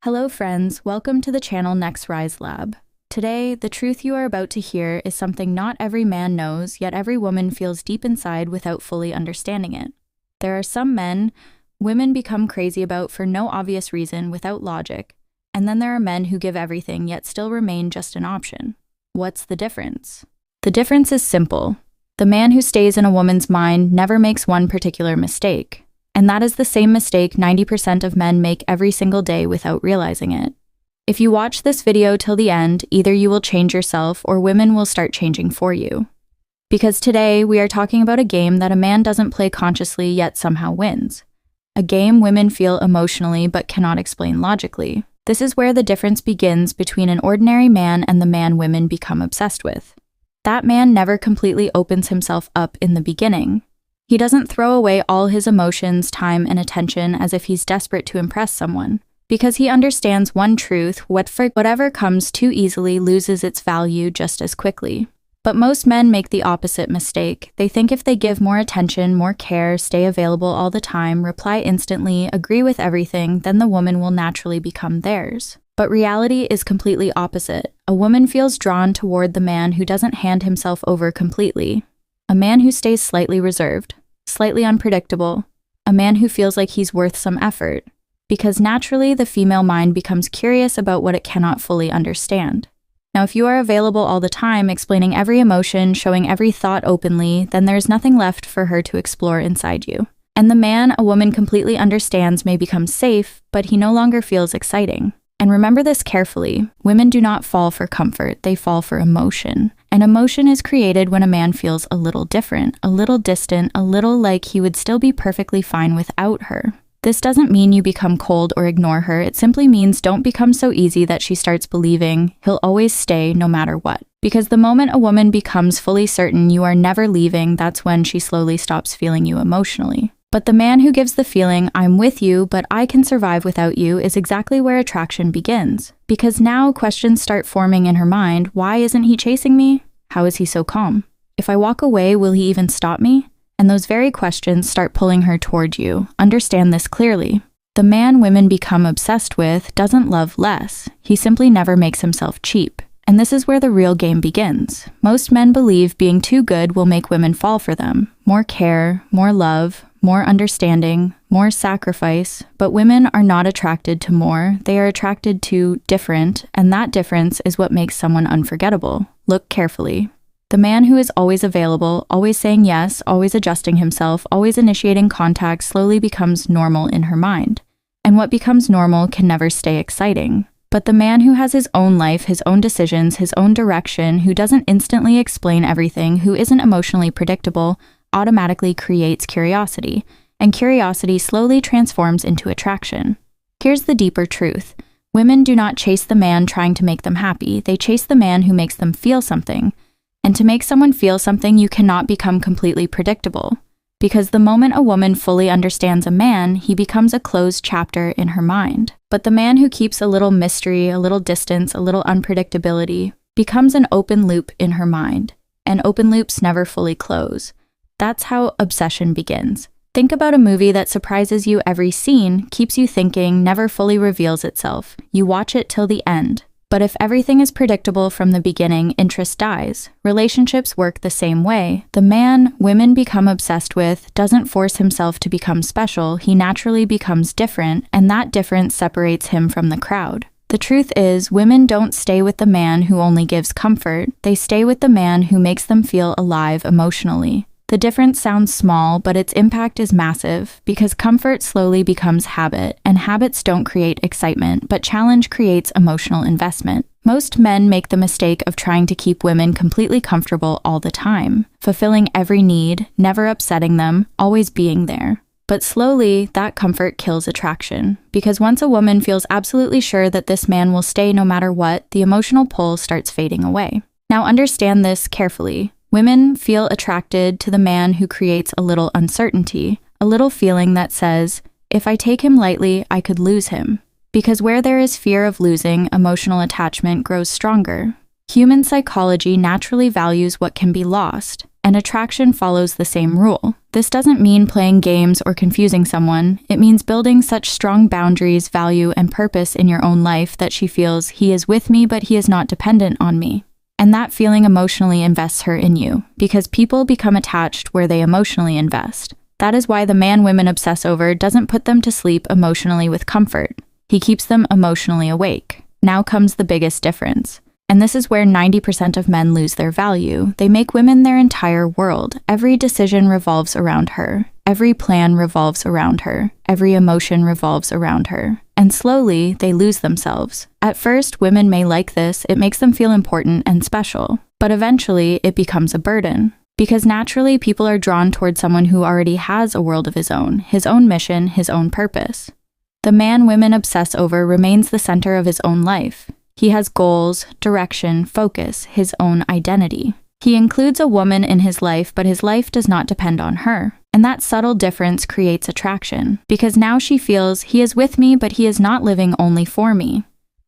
Hello friends, welcome to the channel NexRiseLab. Today, the truth you are about to hear is something not every man knows, yet every woman feels deep inside without fully understanding it. There are some men women become crazy about for no obvious reason without logic, and then there are men who give everything yet still remain just an option. What's the difference? The difference is simple. The man who stays in a woman's mind never makes one particular mistake. And that is the same mistake 90% of men make every single day without realizing it. If you watch this video till the end, either you will change yourself or women will start changing for you. Because today, we are talking about a game that a man doesn't play consciously yet somehow wins. A game women feel emotionally but cannot explain logically. This is where the difference begins between an ordinary man and the man women become obsessed with. That man never completely opens himself up in the beginning. He doesn't throw away all his emotions, time, and attention as if he's desperate to impress someone, because he understands one truth: whatever comes too easily loses its value just as quickly. But most men make the opposite mistake. They think if they give more attention, more care, stay available all the time, reply instantly, agree with everything, then the woman will naturally become theirs. But reality is completely opposite. A woman feels drawn toward the man who doesn't hand himself over completely. A man who stays slightly reserved, slightly unpredictable, a man who feels like he's worth some effort, because naturally the female mind becomes curious about what it cannot fully understand. Now, if you are available all the time, explaining every emotion, showing every thought openly, then there's nothing left for her to explore inside you. And the man a woman completely understands may become safe, but he no longer feels exciting. And remember this carefully, women do not fall for comfort, they fall for emotion. And emotion is created when a man feels a little different, a little distant, a little like he would still be perfectly fine without her. This doesn't mean you become cold or ignore her, it simply means don't become so easy that she starts believing he'll always stay no matter what. Because the moment a woman becomes fully certain you are never leaving, that's when she slowly stops feeling you emotionally. But the man who gives the feeling, I'm with you, but I can survive without you, is exactly where attraction begins. Because now questions start forming in her mind. Why isn't he chasing me? How is he so calm? If I walk away, will he even stop me? And those very questions start pulling her toward you. Understand this clearly. The man women become obsessed with doesn't love less. He simply never makes himself cheap. And this is where the real game begins. Most men believe being too good will make women fall for them. More care, more love, more understanding, more sacrifice, but women are not attracted to more, they are attracted to different, and that difference is what makes someone unforgettable. Look carefully. The man who is always available, always saying yes, always adjusting himself, always initiating contact slowly becomes normal in her mind. And what becomes normal can never stay exciting. But the man who has his own life, his own decisions, his own direction, who doesn't instantly explain everything, who isn't emotionally predictable, automatically creates curiosity, and curiosity slowly transforms into attraction. Here's the deeper truth. Women do not chase the man trying to make them happy, they chase the man who makes them feel something. And to make someone feel something, you cannot become completely predictable. Because the moment a woman fully understands a man, he becomes a closed chapter in her mind. But the man who keeps a little mystery, a little distance, a little unpredictability, becomes an open loop in her mind. And open loops never fully close. That's how obsession begins. Think about a movie that surprises you every scene, keeps you thinking, never fully reveals itself. You watch it till the end. But if everything is predictable from the beginning, interest dies. Relationships work the same way. The man women become obsessed with doesn't force himself to become special, he naturally becomes different, and that difference separates him from the crowd. The truth is, women don't stay with the man who only gives comfort, they stay with the man who makes them feel alive emotionally. The difference sounds small, but its impact is massive, because comfort slowly becomes habit, and habits don't create excitement, but challenge creates emotional investment. Most men make the mistake of trying to keep women completely comfortable all the time, fulfilling every need, never upsetting them, always being there. But slowly, that comfort kills attraction, because once a woman feels absolutely sure that this man will stay no matter what, the emotional pull starts fading away. Now understand this carefully. Women feel attracted to the man who creates a little uncertainty, a little feeling that says, if I take him lightly, I could lose him. Because where there is fear of losing, emotional attachment grows stronger. Human psychology naturally values what can be lost, and attraction follows the same rule. This doesn't mean playing games or confusing someone. It means building such strong boundaries, value, and purpose in your own life that she feels he is with me, but he is not dependent on me. And that feeling emotionally invests her in you, because people become attached where they emotionally invest. That is why the man women obsess over doesn't put them to sleep emotionally with comfort. He keeps them emotionally awake. Now comes the biggest difference. And this is where 90% of men lose their value. They make women their entire world. Every decision revolves around her. Every plan revolves around her. Every emotion revolves around her. And slowly, they lose themselves. At first, women may like this. It makes them feel important and special. But eventually, it becomes a burden. Because naturally, people are drawn toward someone who already has a world of his own mission, his own purpose. The man women obsess over remains the center of his own life. He has goals, direction, focus, his own identity. He includes a woman in his life, but his life does not depend on her. And that subtle difference creates attraction, because now she feels he is with me, but he is not living only for me.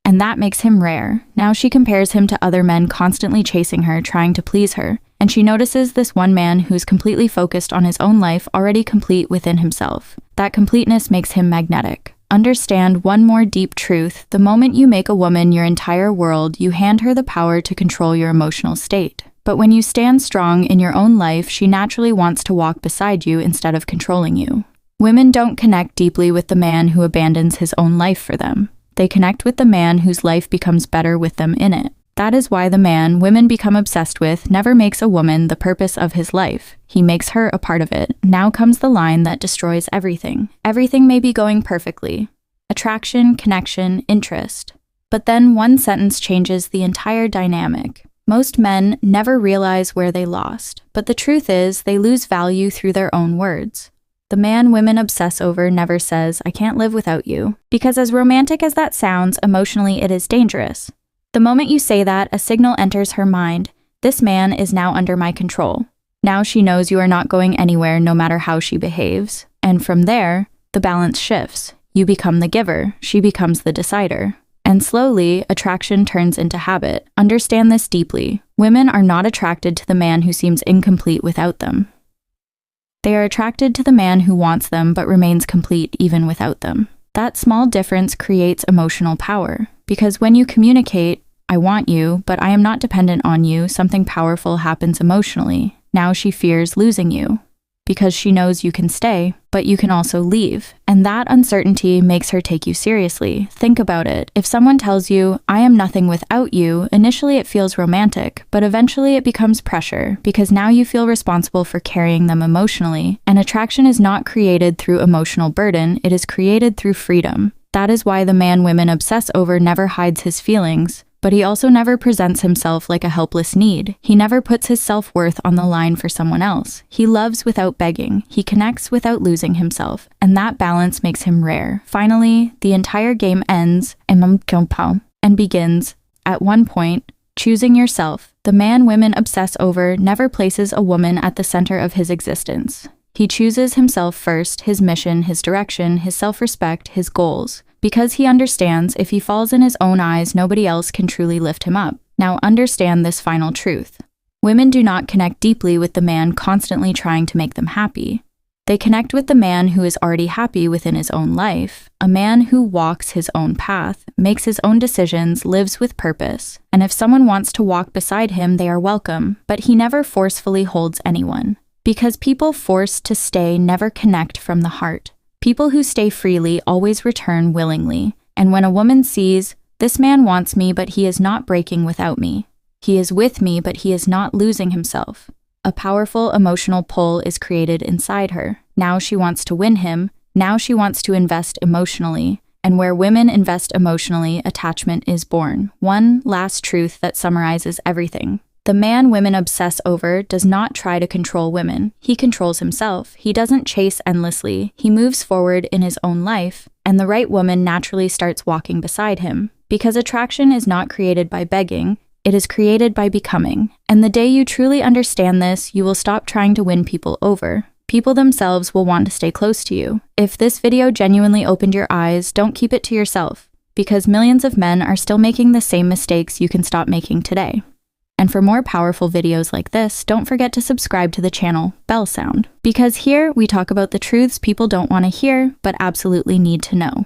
And that makes him rare. Now she compares him to other men constantly chasing her, trying to please her. And she notices this one man who's completely focused on his own life, already complete within himself. That completeness makes him magnetic. Understand one more deep truth. The moment you make a woman your entire world, you hand her the power to control your emotional state. But when you stand strong in your own life, she naturally wants to walk beside you instead of controlling you. Women don't connect deeply with the man who abandons his own life for them. They connect with the man whose life becomes better with them in it. That is why the man women become obsessed with never makes a woman the purpose of his life. He makes her a part of it. Now comes the line that destroys everything. Everything may be going perfectly. Attraction, connection, interest. But then one sentence changes the entire dynamic. Most men never realize where they lost. But the truth is, they lose value through their own words. The man women obsess over never says, "I can't live without you." Because as romantic as that sounds, emotionally it is dangerous. The moment you say that, a signal enters her mind. This man is now under my control. Now she knows you are not going anywhere no matter how she behaves. And from there, the balance shifts. You become the giver. She becomes the decider. And slowly, attraction turns into habit. Understand this deeply. Women are not attracted to the man who seems incomplete without them. They are attracted to the man who wants them but remains complete even without them. That small difference creates emotional power. Because when you communicate, "I want you, but I am not dependent on you," something powerful happens emotionally. Now she fears losing you. Because she knows you can stay, but you can also leave. And that uncertainty makes her take you seriously. Think about it. If someone tells you, "I am nothing without you," initially it feels romantic, but eventually it becomes pressure, because now you feel responsible for carrying them emotionally. And attraction is not created through emotional burden, it is created through freedom. That is why the man women obsess over never hides his feelings. But he also never presents himself like a helpless need. He never puts his self-worth on the line for someone else. He loves without begging. He connects without losing himself. And that balance makes him rare. Finally, the entire game ends and begins. At one point, choosing yourself. The man women obsess over never places a woman at the center of his existence. He chooses himself first, his mission, his direction, his self-respect, his goals. Because he understands if he falls in his own eyes, nobody else can truly lift him up. Now understand this final truth. Women do not connect deeply with the man constantly trying to make them happy. They connect with the man who is already happy within his own life, a man who walks his own path, makes his own decisions, lives with purpose. And if someone wants to walk beside him, they are welcome, but he never forcefully holds anyone. Because people forced to stay never connect from the heart. People who stay freely always return willingly. And when a woman sees, "This man wants me, but he is not breaking without me. He is with me, but he is not losing himself," a powerful emotional pull is created inside her. Now she wants to win him. Now she wants to invest emotionally. And where women invest emotionally, attachment is born. One last truth that summarizes everything. The man women obsess over does not try to control women. He controls himself. He doesn't chase endlessly. He moves forward in his own life, and the right woman naturally starts walking beside him. Because attraction is not created by begging, it is created by becoming. And the day you truly understand this, you will stop trying to win people over. People themselves will want to stay close to you. If this video genuinely opened your eyes, don't keep it to yourself, because millions of men are still making the same mistakes you can stop making today. And for more powerful videos like this, don't forget to subscribe to the channel, bell sound, because here we talk about the truths people don't want to hear, but absolutely need to know.